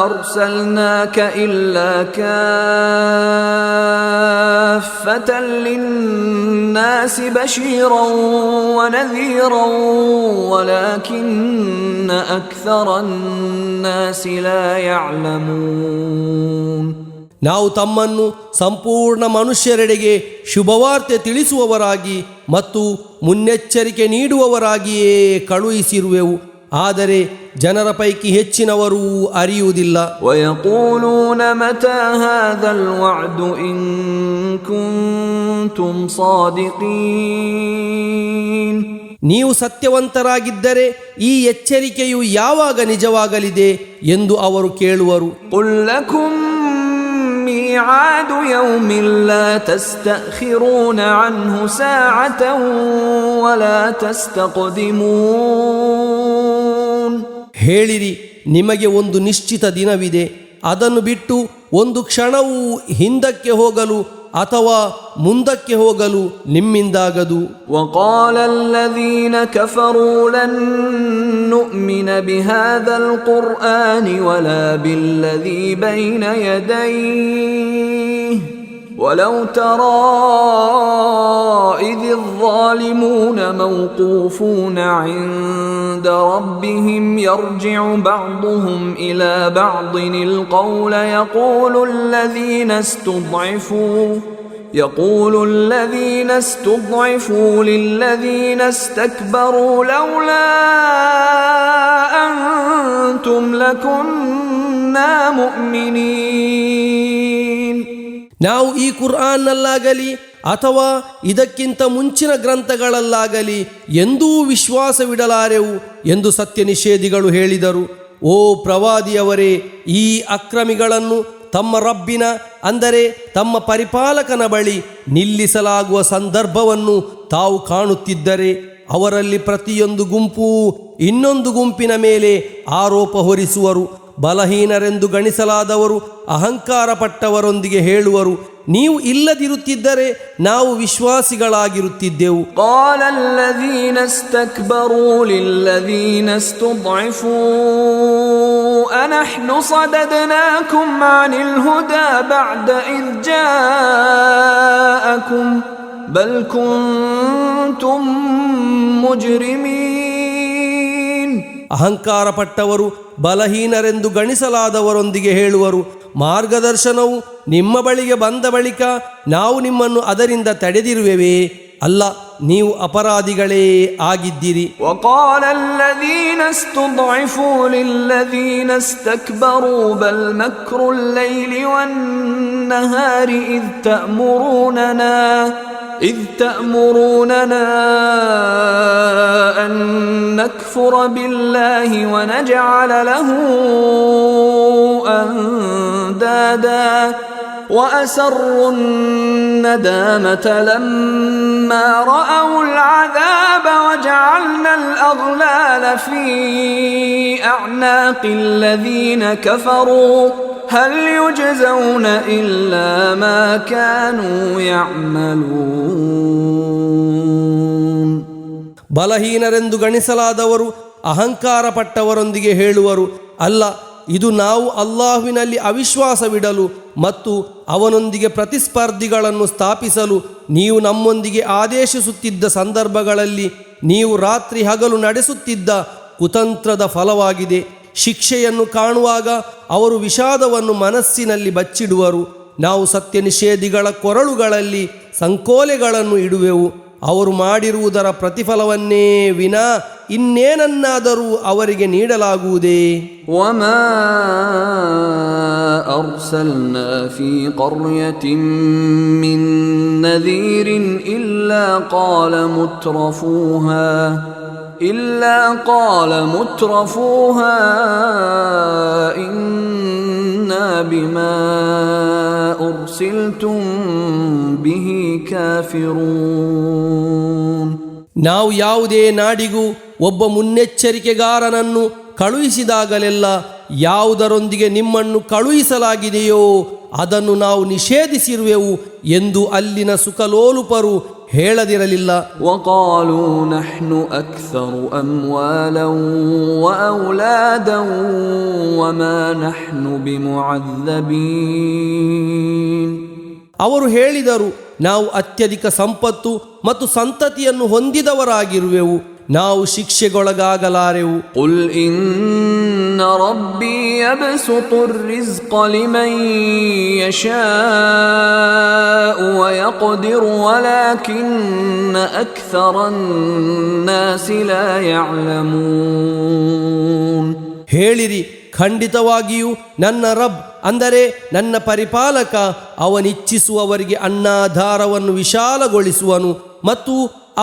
ಅರ್ಸಲ್ನಾಕ ಇಲ್ಲಾ ಕಾಫ್ಫತನ್ ಲಿನ್ನಾಸಿ ಬಶೀರನ್ ವನದೀರನ್ ವಲಾಕಿನ್ನ ಅಕ್ಥರನ್ನಾಸಿ ಲಾ ಯಅಲಮೂನ್. ನಾವು ತಮ್ಮನ್ನು ಸಂಪೂರ್ಣ ಮನುಷ್ಯರೆಡೆಗೆ ಶುಭವಾರ್ತೆ ತಿಳಿಸುವವರಾಗಿ ಮತ್ತು ಮುನ್ನೆಚ್ಚರಿಕೆ ನೀಡುವವರಾಗಿಯೇ ಕಳುಹಿಸಿರುವೆವು. ಆದರೆ ಜನರ ಪೈಕಿ ಹೆಚ್ಚಿನವರು ಅರಿಯುವುದಿಲ್ಲ. ವಯಕೂಲೂನ ಮತಾ ಹಾದಲ್ ವಅದು ಇನ್ ಕುಂತುಂ ಸಾದಿಕೀನ್. ನೀವು ಸತ್ಯವಂತರಾಗಿದ್ದರೆ ಈ ಎಚ್ಚರಿಕೆಯು ಯಾವಾಗ ನಿಜವಾಗಲಿದೆ ಎಂದು ಅವರು ಕೇಳುವರು. ಕುಲ್ ಲಕುಂ ميعاد يوم لا تستأخرون عنه ساعة ولا تستقدمون. ಹೇಳಿರಿ, ನಿಮಗೆ ಒಂದು ನಿಶ್ಚಿತ ದಿನವಿದೆ, ಅದನ್ನು ಬಿಟ್ಟು ಒಂದು ಕ್ಷಣವೂ ಹಿಂದಕ್ಕೆ ಹೋಗಲು ಅಥವಾ ಮುಂದಕ್ಕೆ ಹೋಗಲು ನಿಮ್ಮಿಂದಾಗದು. وقال الذين كفروا لن نؤمن بهذا القرآن ولا بالذي بين يديه ولو ترى إذ الظالمون موقوفون عند ربهم يرجع بعضهم إلى بعض القول يقول الذين استضعفوا للذين استكبروا لولا أنتم لكنا مؤمنين. ನಾವು ಈ ಕುರ್ಆನ್ನಲ್ಲಾಗಲಿ ಅಥವಾ ಇದಕ್ಕಿಂತ ಮುಂಚಿನ ಗ್ರಂಥಗಳಲ್ಲಾಗಲಿ ಎಂದೂ ವಿಶ್ವಾಸವಿಡಲಾರೆವು ಎಂದು ಸತ್ಯ ನಿಷೇಧಿಗಳು ಹೇಳಿದರು. ಓ ಪ್ರವಾದಿಯವರೇ, ಈ ಅಕ್ರಮಿಗಳನ್ನು ತಮ್ಮ ರಬ್ಬಿನ ಅಂದರೆ ತಮ್ಮ ಪರಿಪಾಲಕನ ಬಳಿ ನಿಲ್ಲಿಸಲಾಗುವ ಸಂದರ್ಭವನ್ನು ತಾವು ಕಾಣುತ್ತಿದ್ದರೆ ಅವರಲ್ಲಿ ಪ್ರತಿಯೊಂದು ಗುಂಪು ಇನ್ನೊಂದು ಗುಂಪಿನ ಮೇಲೆ ಆರೋಪ ಹೊರಿಸುವರು. ಬಲಹೀನರೆಂದು ಗಣಿಸಲಾದವರು ಅಹಂಕಾರ ಪಟ್ಟವರೊಂದಿಗೆ ಹೇಳುವರು, ನೀವು ಇಲ್ಲದಿರುತ್ತಿದ್ದರೆ ನಾವು ವಿಶ್ವಾಸಿಗಳಾಗಿರುತ್ತಿದ್ದೆವು. قال الذين استكبروا للذين استضعفوا أنحن صددناكم عن الهدى بعد إذ جاءكم بل كنتم مجرمين. ಅಹಂಕಾರ ಪಟ್ಟವರು ಬಲಹೀನರೆಂದು ಗಣಿಸಲಾದವರೊಂದಿಗೆ ಹೇಳುವರು, ಮಾರ್ಗದರ್ಶನವು ನಿಮ್ಮ ಬಳಿಗೆ ಬಂದ ಬಳಿಕ ನಾವು ನಿಮ್ಮನ್ನು ಅದರಿಂದ ತಡೆದಿರುವೆವೇ? ಅಲ್ಲ, ನೀವು ಅಪರಾಧಿಗಳೇ ಆಗಿದ್ದಿರಿ. وقال الذين استضعفوا للذين استكبروا بل مكر الليل والنهار إذ تأمروننا أن نكفر بالله ونجعل له أندادا وأسروا الندامة لما رأوا العذاب وجعلنا الأغلال في أعناق الذين كفروا هل يجزون إلا ما كانوا يعملون. ಬಲಹೀನರೆಂದು ಗಣಿಸಲಾದವರು ಅಹಂಕಾರ ಪಟ್ಟವರೊಂದಿಗೆ ಹೇಳುವರು, ಅಲ್ಲ, ಇದು ನಾವು ಅಲ್ಲಾಹುವಿನಲ್ಲಿ ಅವಿಶ್ವಾಸವಿಡಲು ಮತ್ತು ಅವನೊಂದಿಗೆ ಪ್ರತಿಸ್ಪರ್ಧಿಗಳನ್ನು ಸ್ಥಾಪಿಸಲು ನೀವು ನಮ್ಮೊಂದಿಗೆ ಆದೇಶಿಸುತ್ತಿದ್ದ ಸಂದರ್ಭಗಳಲ್ಲಿ ನೀವು ರಾತ್ರಿ ಹಗಲು ನಡೆಸುತ್ತಿದ್ದ ಕುತಂತ್ರದ ಫಲವಾಗಿದೆ. ಶಿಕ್ಷೆಯನ್ನು ಕಾಣುವಾಗ ಅವರು ವಿಷಾದವನ್ನು ಮನಸ್ಸಿನಲ್ಲಿ ಬಚ್ಚಿಡುವರು. ನಾವು ಸತ್ಯ ನಿಷೇಧಿಗಳ ಕೊರಳುಗಳಲ್ಲಿ ಸಂಕೋಲೆಗಳನ್ನು ಇಡುವೆವು. ಅವರು ಮಾಡಿರುವುದರ ಪ್ರತಿಫಲವನ್ನೇ ವಿನಾ ಇನ್ನೇನನ್ನಾದರೂ ಅವರಿಗೆ ನೀಡಲಾಗುವುದೇ? وما أرسلنا في قرية من نذير إلا قال مترفوها إنا بما أرسلتم به كافرون. ನಾವು ಯಾವುದೇ ನಾಡಿಗೂ ಒಬ್ಬ ಮುನ್ನೆಚ್ಚರಿಕೆಗಾರನನ್ನು ಕಳುಹಿಸಿದಾಗಲೆಲ್ಲ ಯಾವುದರೊಂದಿಗೆ ನಿಮ್ಮನ್ನು ಕಳುಹಿಸಲಾಗಿದೆಯೋ ಅದನ್ನು ನಾವು ನಿಷೇಧಿಸಿರುವೆವು ಎಂದು ಅಲ್ಲಿನ ಸುಖಲೋಲುಪರು ಹೇಳದಿರಲಿಲ್ಲ. وقالوا نحن أكثر أموالا وأولادا وما نحن بمعذبين. ಅವರು ಹೇಳಿದರು, ನಾವು ಅತ್ಯಧಿಕ ಸಂಪತ್ತು ಮತ್ತು ಸಂತತಿಯನ್ನು ಹೊಂದಿದವರಾಗಿರುವೆವು, ನಾವು ಶಿಕ್ಷೆಗೊಳಗಾಗಲಾರೆವು. قل إن ربي يبسط الرزق لمن يشاء ويقدر ولكن أكثر الناس لا يعلمون. ಹೇಳಿರಿ, ಖಂಡಿತವಾಗಿಯೂ ನನ್ನ ರಬ್ ಅಂದರೆ ನನ್ನ ಪರಿಪಾಲಕ ಅವನಿಚ್ಛಿಸುವವರಿಗೆ ಅನ್ನಾಧಾರವನ್ನು ವಿಶಾಲಗೊಳಿಸುವನು ಮತ್ತು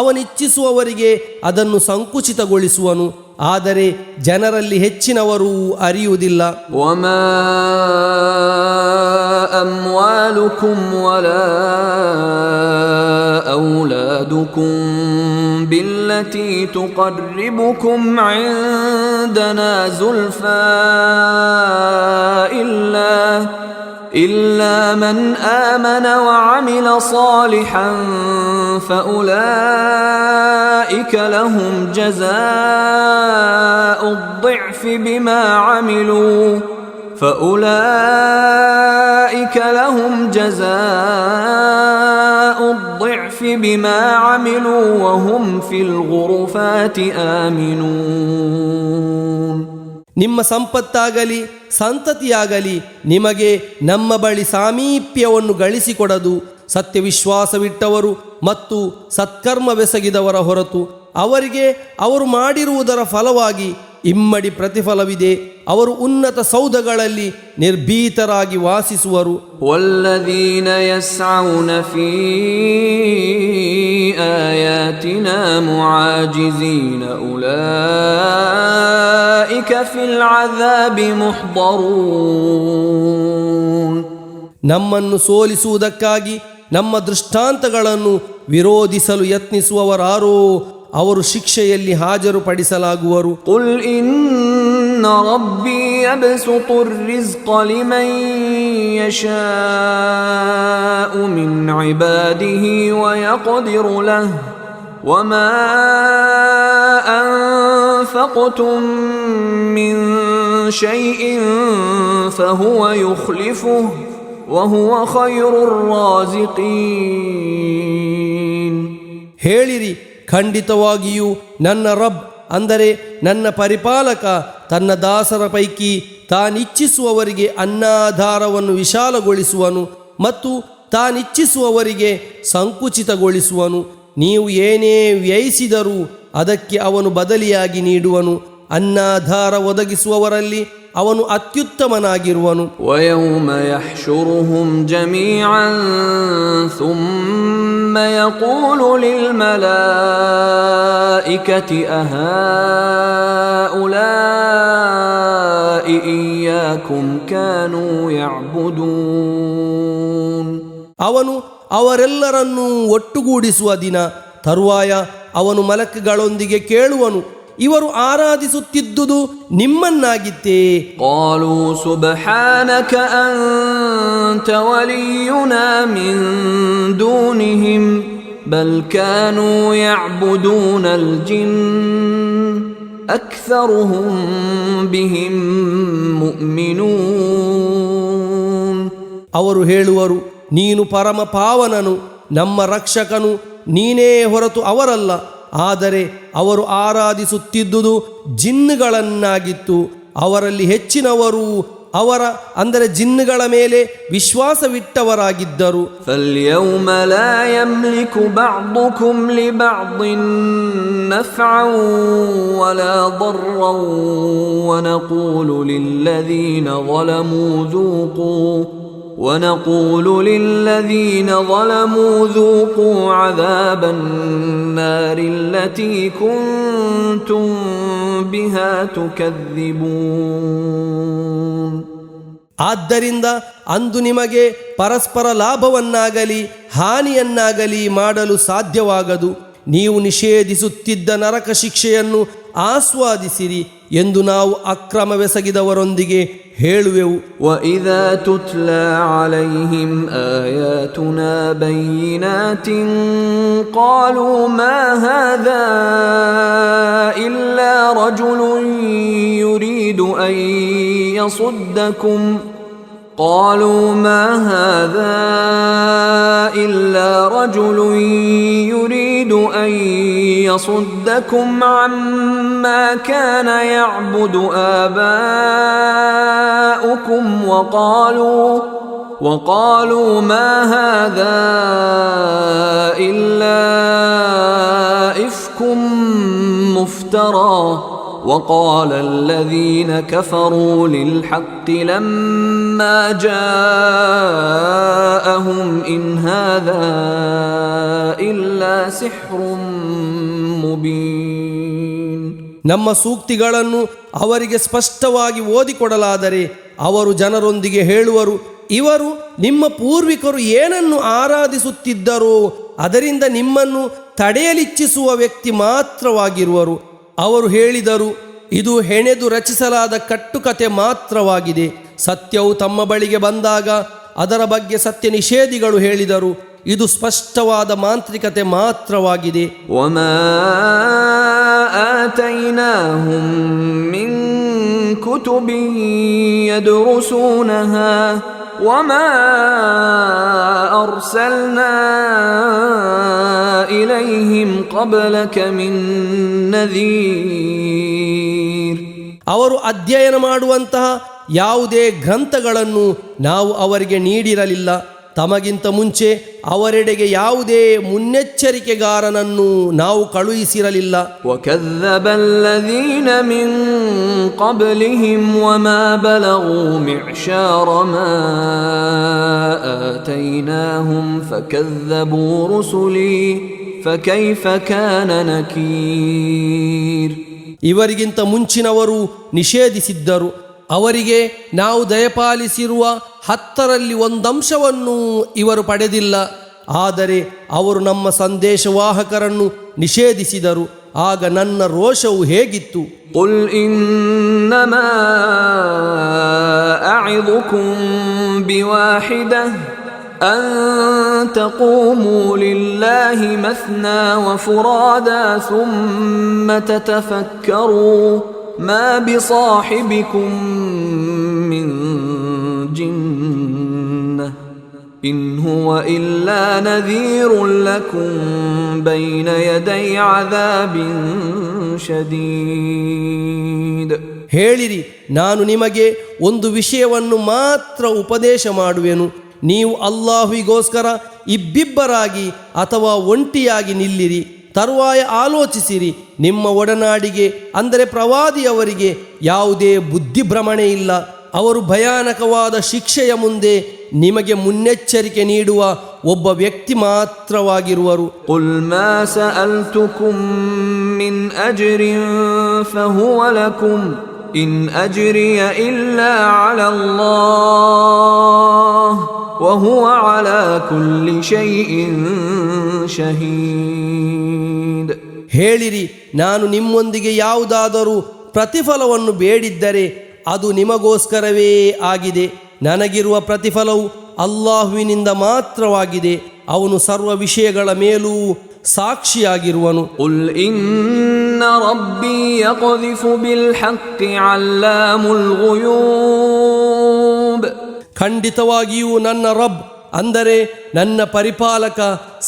ಅವನಿಚ್ಛಿಸುವವರಿಗೆ ಅದನ್ನು ಸಂಕುಚಿತಗೊಳಿಸುವನು, ಆದರೆ ಜನರಲ್ಲಿ ಹೆಚ್ಚಿನವರು ಅರಿಯುವುದಿಲ್ಲ. ವಮಾ ಅಮ್ವಾಲುಕುಂ ವಲಾ ಔಲಾದುಕುಂ ಬಿಲ್ಲತಿ ತುಕರ್ರಿಬುಕುಂ ಇಂದನಾ ಜುಲ್ಫಾ إلا من آمن وعمل صالحا فأولئك لهم جزاء الضعف بما عملوا وهم في الغرفات آمنون. ನಿಮ್ಮ ಸಂಪತ್ತಾಗಲಿ ಸಂತತಿಯಾಗಲಿ ನಿಮಗೆ ನಮ್ಮ ಬಳಿ ಸಾಮೀಪ್ಯವನ್ನು ಗಳಿಸಿಕೊಡದು. ಸತ್ಯವಿಶ್ವಾಸವಿಟ್ಟವರು ಮತ್ತು ಸತ್ಕರ್ಮವೆಸಗಿದವರ ಹೊರತು ಅವರಿಗೆ ಅವರು ಮಾಡಿರುವುದರ ಫಲವಾಗಿ ಇಮ್ಮಡಿ ಪ್ರತಿಫಲವಿದೆ. ಅವರು ಉನ್ನತ ಸೌಧಗಳಲ್ಲಿ ನಿರ್ಭೀತರಾಗಿ ವಾಸಿಸುವರು. ವಲ್ಲದೀನ ಯಸ್ಔನ ಫೀ ಆಯಾತಿನಾ ಮುಆಜಿಜೀನ ಉಲೈಕ ಫಿಲ್ ಅಜಾಬಿ ಮುಹ್ದರೂನ್. ನಮ್ಮನ್ನು ಸೋಲಿಸುವುದಕ್ಕಾಗಿ ನಮ್ಮ ದೃಷ್ಟಾಂತಗಳನ್ನು ವಿರೋಧಿಸಲು ಯತ್ನಿಸುವವರಾರೋ ಅವರು ಶಿಕ್ಷೆಯಲ್ಲಿ ಹಾಜರುಪಡಿಸಲಾಗುವರು. ಕುಲ್ ಇನ್ನ ರಬ್ಬಿ ಯಬ್ಸುತುರ್ ರಿಜ್ಕ ಲಿಮನ್ ಯಶಾಉ ಮಿನ್ ಇಬಾದಿಹಿ ವಯಕ್ದಿರು ಲಹು ವಮಾ ಅನ್ಫಕ್ತುಂ ಮಿನ್ ಶೈಇನ್ ಫಹುವ ಯುಖ್ಲಿಫುಹು ವಹುವ ಖೈರುರ್ ರಾಜಿಕೀನ್. ಹೇಳಿರಿ, ಖಂಡಿತವಾಗಿಯೂ ನನ್ನ ರಬ್ ಅಂದರೆ ನನ್ನ ಪರಿಪಾಲಕ ತನ್ನ ದಾಸರ ಪೈಕಿ ತಾನಿಚ್ಛಿಸುವವರಿಗೆ ಅನ್ನಾಧಾರವನ್ನು ವಿಶಾಲಗೊಳಿಸುವನು ಮತ್ತು ತಾನಿಚ್ಛಿಸುವವರಿಗೆ ಸಂಕುಚಿತಗೊಳಿಸುವನು. ನೀವು ಏನೇ ವ್ಯಯಿಸಿದರೂ ಅದಕ್ಕೆ ಅವನು ಬದಲಿಯಾಗಿ ನೀಡುವನು. ಅನ್ನಾಧಾರ ಒದಗಿಸುವವರಲ್ಲಿ ಅವನು ಅತ್ಯುತ್ತಮನಾಗಿರುವನು. ವಯೌಮ ಯಹ್ಶುರುಹುಂ ಜಮೀಅನ್ ಥುಮ್ಮ ಯಕೂಲು ಲಿಲ್ ಮಲಾಯಿಕತಿ ಅಹಾಉಲಾಇ ಇಯ್ಯಾಕುಂ ಕಾನೂ ಯಅ್ಬುದೂನ್. ಅವನು ಅವರೆಲ್ಲರನ್ನೂ ಒಟ್ಟುಗೂಡಿಸುವ ದಿನ. ತರುವಾಯ ಅವನು ಮಲಕ್ಗಳೊಂದಿಗೆ ಕೇಳುವನು, ಇವರು ಆರಾಧಿಸುತ್ತಿದ್ದುದು ನಿಮ್ಮನ್ನಾಗಿತ್ತೇ? ಕಾಲೂ ಸುಬ್ಹಾನಕ ಅಂತ ವಲಿಯುನಾ ಮಿನ್ ದೂನಿಹಿಂ ಬಲ್ ಕಾನೂ ಯಅ್ಬುದೂನಲ್ ಜಿನ್ ಅಕ್ಸರುಹುಂ ಬಿಹಿಂ ಮುಅ್ಮಿನೂನ್. ಅವರು ಹೇಳುವರು, ನೀನು ಪರಮ ಪಾವನನು, ನಮ್ಮ ರಕ್ಷಕನು ನೀನೇ ಹೊರತು ಅವರಲ್ಲ. ಆದರೆ ಅವರು ಆರಾಧಿಸುತ್ತಿದ್ದುದು ಜಿನ್ನುಗಳನ್ನಾಗಿತ್ತು. ಅವರಲ್ಲಿ ಹೆಚ್ಚಿನವರು ಅವರ ಅಂದರೆ ಜಿನ್ನುಗಳ ಮೇಲೆ ವಿಶ್ವಾಸವಿಟ್ಟವರಾಗಿದ್ದರು. ಫಲ್ಯೌಮ ಲಾ ಯಮ್ಲಿಕು ಬಅದುಕುಂ ಲಿಬಅದಿನ್ ನಫ್ಅನ್ ವಲಾ ضرًا ವನಕೂಲು ಲಿಲ್ಲದೀನ ظلموا ذوقوا عذاب النار التي كنتم بها تكذبون. ಆದ್ದರಿಂದ ಅಂದು ನಿಮಗೆ ಪರಸ್ಪರ ಲಾಭವನ್ನಾಗಲಿ ಹಾನಿಯನ್ನಾಗಲಿ ಮಾಡಲು ಸಾಧ್ಯವಾಗದು. ನೀವು ನಿಷೇಧಿಸುತ್ತಿದ್ದ ನರಕ ಶಿಕ್ಷೆಯನ್ನು ಆಸ್ವಾದಿಸಿರಿ ಎಂದು ನಾವು ಅಕ್ರಮವೆಸಗಿದವರೊಂದಿಗೆ ಹೇಳುವೆವು. ವಇದಾ ತುತ್ಲಾ ಅಲೈಹಿಂ ಆಯಾತುನಾ ಬೈಯಿನಾತಿನ್ ಕಾಲೂ ಮಾ ಹಾದಾ ಇಲ್ಲಾ ರಜುಲುನ್ ಯುರೀದು ಅನ್ ಯಸುದ್ದಕುಂ قالوا ما هذا إلا رجل يريد أن يصدكم عما كان يعبد آباؤكم وقالوا ما هذا إلا إفك مفترى وقال الذين كفروا للحق لما جاءهم إن هذا إلا سحر مبين. ನಮ್ಮ ಸೂಕ್ತಿಗಳನ್ನು ಅವರಿಗೆ ಸ್ಪಷ್ಟವಾಗಿ ಓದಿಕೊಡಲಾದರೆ ಅವರು ಜನರೊಂದಿಗೆ ಹೇಳುವರು, ಇವರು ನಿಮ್ಮ ಪೂರ್ವಿಕರು ಏನನ್ನು ಆರಾಧಿಸುತ್ತಿದ್ದರೋ ಅದರಿಂದ ನಿಮ್ಮನ್ನು ತಡೆಯಲಿಚ್ಛಿಸುವ ವ್ಯಕ್ತಿ ಮಾತ್ರವಾಗಿರುವರು. ಅವರು ಹೇಳಿದರು, ಇದು ಹೆಣೆದು ರಚಿಸಲಾದ ಕಟ್ಟುಕತೆ ಮಾತ್ರವಾಗಿದೆ. ಸತ್ಯವು ತಮ್ಮ ಬಳಿಗೆ ಬಂದಾಗ ಅದರ ಬಗ್ಗೆ ಸತ್ಯ ನಿಷೇಧಿಗಳು ಹೇಳಿದರು, ಇದು ಸ್ಪಷ್ಟವಾದ ಮಾಂತ್ರಿಕತೆ ಮಾತ್ರವಾಗಿದೆ. ವಮಾ ಆತೈನಾಹುಂ ಮಿನ್ ಕುತುಬಿನ್ ಯದ್ರುಸೂನಹಾ ವಮಾ ಅರ್ಸಲ್ನಾ ಇಲೈಹಿಂ ಕಬ್ಲಕ ಮಿನ್ ನದೀರ್. ಅವರು ಅಧ್ಯಯನ ಮಾಡುವಂತಹ ಯಾವುದೇ ಗ್ರಂಥಗಳನ್ನು ನಾವು ಅವರಿಗೆ ನೀಡಿರಲಿಲ್ಲ. ತಮಗಿಂತ ಮುಂಚೆ ಅವರೆಡೆಗೆ ಯಾವುದೇ ಮುನ್ನೆಚ್ಚರಿಕೆಗಾರನನ್ನು ನಾವು ಕಳುಹಿಸಿರಲಿಲ್ಲ. وكذب الذين من قبلهم وما بلغوا معشار ما آتيناهم فكذبوا رسلي فكيف كان نكير. ಇವರಿಗಿಂತ ಮುಂಚಿನವರು ನಿಷೇಧಿಸಿದ್ದರು. ಅವರಿಗೆ ನಾವು ದಯಪಾಲಿಸಿರುವ 10ರಲ್ಲಿ 1 ಅಂಶವನ್ನು ಇವರು ಪಡೆದಿಲ್ಲ. ಆದರೆ ಅವರು ನಮ್ಮ ಸಂದೇಶವಾಹಕರನ್ನು ನಿಷೇಧಿಸಿದರು. ಆಗ ನನ್ನ ರೋಷವು ಹೇಗಿತ್ತು. قل إنما أعظكم بواحدة أن تقوموا لله مثنى وفرادا ثم تتفكروا ما بصاحبكم من جنة إن هو إلا نذير لكم بين يدي عذاب شديد. ಹೇಳಿರಿ, ನಾನು ನಿಮಗೆ ಒಂದು ವಿಷಯವನ್ನು ಮಾತ್ರ ಉಪದೇಶ ಮಾಡುವೆನು. ನೀವು ಅಲ್ಲಾಹುವಿಗೋಸ್ಕರ ಇಬ್ಬಿಬ್ಬರಾಗಿ ಅಥವಾ ಒಂಟಿಯಾಗಿ ನಿಲ್ಲಿರಿ. ತರುವಾಯ ಆಲೋಚಿಸಿರಿ, ನಿಮ್ಮ ಒಡನಾಡಿಗೆ ಅಂದರೆ ಪ್ರವಾದಿಯವರಿಗೆ ಯಾವುದೇ ಬುದ್ಧಿಭ್ರಮಣೆ ಇಲ್ಲ. ಅವರು ಭಯಾನಕವಾದ ಶಿಕ್ಷೆಯ ಮುಂದೆ ನಿಮಗೆ ಮುನ್ನೆಚ್ಚರಿಕೆ ನೀಡುವ ಒಬ್ಬ ವ್ಯಕ್ತಿ ಮಾತ್ರವಾಗಿರುವರು. قل ما سألتكم من أجر فهو لكم إن أجري إلا على الله وهو على كل شيء شهيد. ಹೇಳಿರಿ, ನಾನು ನಿಮ್ಮೊಂದಿಗೆ ಯಾವುದಾದರೂ ಪ್ರತಿಫಲವನ್ನು ಬೇಡಿದ್ದರೆ ಅದು ನಿಮಗೋಸ್ಕರವೇ ಆಗಿದೆ. ನನಗಿರುವ ಪ್ರತಿಫಲವು ಅಲ್ಲಾಹುವಿನಿಂದ ಮಾತ್ರವಾಗಿದೆ. ಅವನು ಸರ್ವ ವಿಷಯಗಳ ಮೇಲೂ ಸಾಕ್ಷಿಯಾಗಿರುವನು. قل إن ربي يقذف بالحق علام الغيوب. ಖಂಡಿತವಾಗಿಯೂ ನನ್ನ ರಬ್ ಅಂದರೆ ನನ್ನ ಪರಿಪಾಲಕ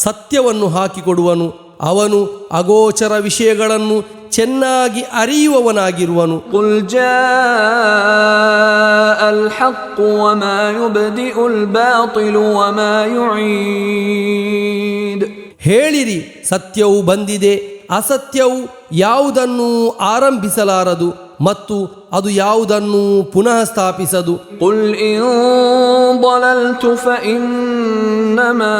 ಸತ್ಯವನ್ನು ಹಾಕಿಕೊಡುವನು. ಅವನು ಅಗೋಚರ ವಿಷಯಗಳನ್ನು ಚೆನ್ನಾಗಿ ಅರಿಯುವವನಾಗಿರುವನು. قل جاء الحق وما يبدئ الباطل وما يعيد. ಹೇಳಿರಿ, ಸತ್ಯವು ಬಂದಿದೆ, ಅಸತ್ಯವು ಯಾವುದನ್ನು ಆರಂಭಿಸಲಾರದು ಮತ್ತು ಅದು ಯಾವುದನ್ನು ಪುನಃ ಸ್ಥಾಪಿಸದು. قل إن ضللت فإنما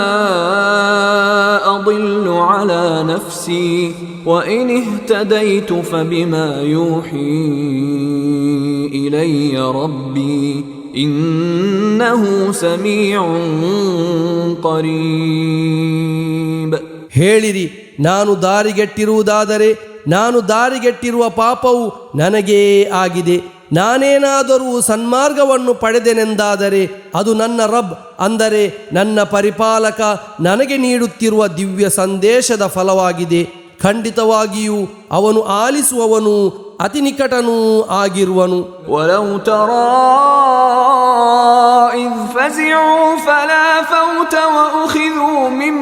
أضل على نفسي وإن اهتديت فبما يوحي إلي ربي إنه سميع قريب. ಹೇಳಿರಿ, ನಾನು ದಾರಿಗೆಟ್ಟಿರುವುದಾದರೆ ನಾನು ದಾರಿಗೆಟ್ಟಿರುವ ಪಾಪವು ನನಗೇ ಆಗಿದೆ. ನಾನೇನಾದರೂ ಸನ್ಮಾರ್ಗವನ್ನು ಪಡೆದೆನೆಂದಾದರೆ ಅದು ನನ್ನ ರಬ್ ಅಂದರೆ ನನ್ನ ಪರಿಪಾಲಕ ನನಗೆ ನೀಡುತ್ತಿರುವ ದಿವ್ಯ ಸಂದೇಶದ ಫಲವಾಗಿದೆ. ಖಂಡಿತವಾಗಿಯೂ ಅವನು ಆಲಿಸುವವನು ಅತಿ ನಿಕಟನೂ ಆಗಿರುವನು. ولو ترى إذ فزعوا فلا فوت وأخذوا من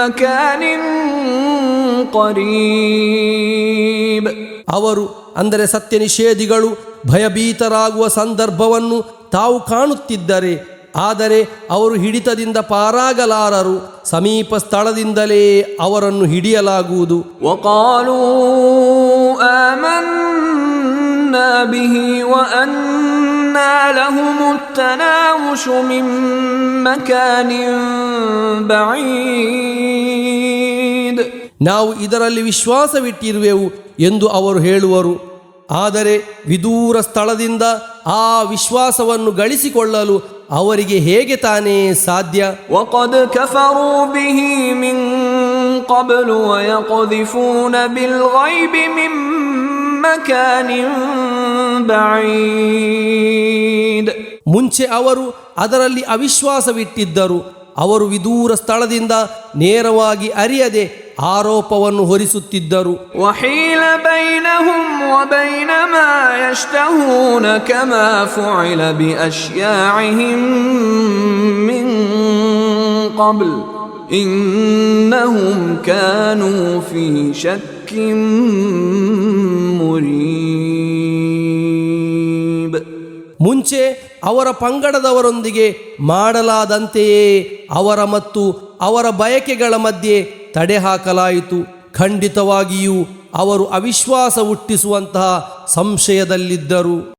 مكان قريب. ಅವರು ಅಂದರೆ ಸತ್ಯ ನಿಷೇಧಿಗಳು ಭಯಭೀತರಾಗುವ ಸಂದರ್ಭವನ್ನು ತಾವು ಕಾಣುತ್ತಿದ್ದರೆ ಆದರೆ ಅವರು ಹಿಡಿತದಿಂದ ಪಾರಾಗಲಾರರು. ಸಮೀಪ ಸ್ಥಳದಿಂದಲೇ ಅವರನ್ನು ಹಿಡಿಯಲಾಗುವುದು. وقالوا آمنا به وأنى لهم التناوش من مكان بعيد. ನಾವು ಇದರಲ್ಲಿ ವಿಶ್ವಾಸವಿಟ್ಟಿರುವೆವು ಎಂದು ಅವರು ಹೇಳುವರು. ಆದರೆ ವಿದೂರ ಸ್ಥಳದಿಂದ ಆ ವಿಶ್ವಾಸವನ್ನು ಗಳಿಸಿಕೊಳ್ಳಲು ಅವರಿಗೆ ಹೇಗೆ ತಾನೇ ಸಾಧ್ಯ? وقد كفروا به من قبل ويقذفون بالغيب من مكان بعيد. ಮುಂಚೆ ಅವರು ಅದರಲ್ಲಿ ಅವಿಶ್ವಾಸವಿಟ್ಟಿದ್ದರು. ಅವರು ವಿದೂರ ಸ್ಥಳದಿಂದ ನೇರವಾಗಿ ಅರಿಯದೆ ಆರೋಪವನ್ನು ಹೊರಿಸುತ್ತಿದ್ದರು. وحيل بينهم وبين ما يشتهون كما فعل بأشياعهم من قبل إنهم كانوا في شك مريب. ಮುಂಚೆ ಅವರ ಪಂಗಡದವರೊಂದಿಗೆ ಮಾಡಲಾದಂತೆಯೇ ಅವರ ಮತ್ತು ಅವರ ಬಯಕೆಗಳ ಮಧ್ಯೆ ತಡೆ ಹಾಕಲಾಯಿತು. ಖಂಡಿತವಾಗಿಯೂ ಅವರು ಅವಿಶ್ವಾಸ ಹುಟ್ಟಿಸುವಂತಹ ಸಂಶಯದಲ್ಲಿದ್ದರು.